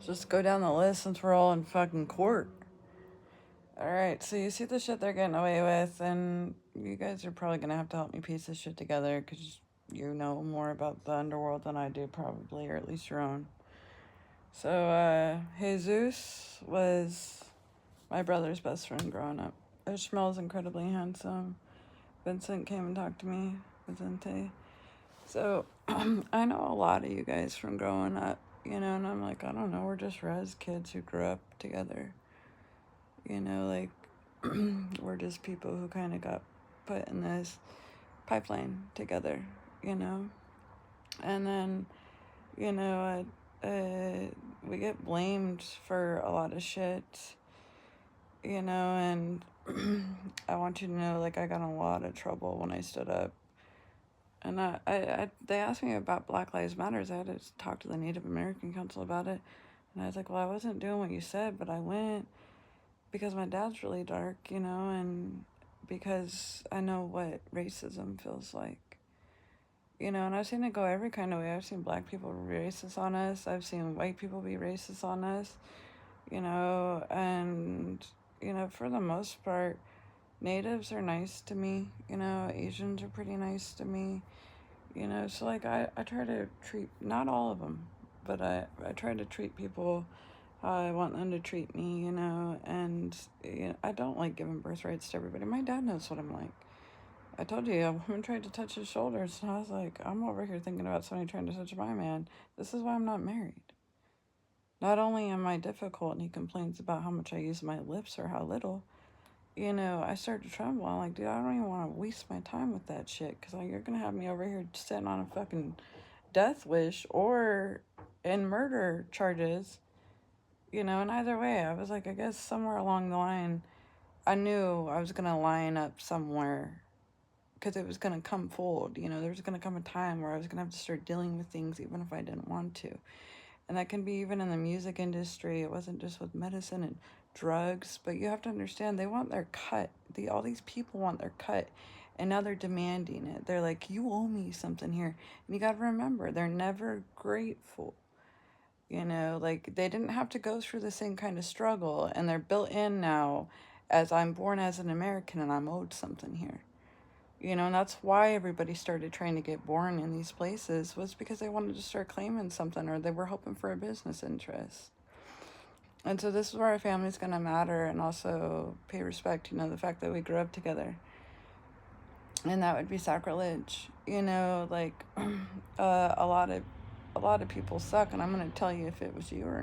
just go down the list since we're all in fucking court. Alright, so you see the shit they're getting away with, and you guys are probably gonna have to help me piece this shit together, because you know more about the underworld than I do, probably, or at least your own. So, Jesus was my brother's best friend growing up. Ishmael's incredibly handsome. Vincent came and talked to me. Vicente. So, I know a lot of you guys from growing up, and I'm like, I don't know, we're just res kids who grew up together. Like, we're just people who kind of got put in this pipeline together, And then, we get blamed for a lot of shit, and I want you to know, like, I got in a lot of trouble when I stood up. And they asked me about Black Lives Matters. I had to talk to the Native American Council about it. And I was like, well, I wasn't doing what you said, but I went because my dad's really dark, and because I know what racism feels like. And I've seen it go every kind of way. I've seen black people be racist on us. I've seen white people be racist on us, and, for the most part, natives are nice to me, Asians are pretty nice to me, so, like, I try to treat, not all of them, but I try to treat people how I want them to treat me, and I don't like giving birthrights to everybody. My dad knows what I'm like. I told you, a woman tried to touch his shoulders, and I was like, I'm over here thinking about somebody trying to touch my man. This is why I'm not married. Not only am I difficult, and he complains about how much I use my lips or how little, I started to tremble. I'm like, dude, I don't even want to waste my time with that shit, because you're going to have me over here sitting on a fucking death wish or in murder charges, and either way, I was like, I guess somewhere along the line, I knew I was going to line up somewhere, because it was going to come forward, there was going to come a time where I was going to have to start dealing with things even if I didn't want to. And that can be even in the music industry. It wasn't just with medicine and drugs, but you have to understand, they want their cut. All these people want their cut, and now they're demanding it. They're like, you owe me something here. And you got to remember, they're never grateful. Like, they didn't have to go through the same kind of struggle, and they're built in now as, I'm born as an American and I'm owed something here. And that's why everybody started trying to get born in these places, was because they wanted to start claiming something, or they were hoping for a business interest. And so this is where our family's going to matter, and also pay respect, the fact that we grew up together. And that would be sacrilege, like, a lot of people suck, and I'm going to tell you if it was you or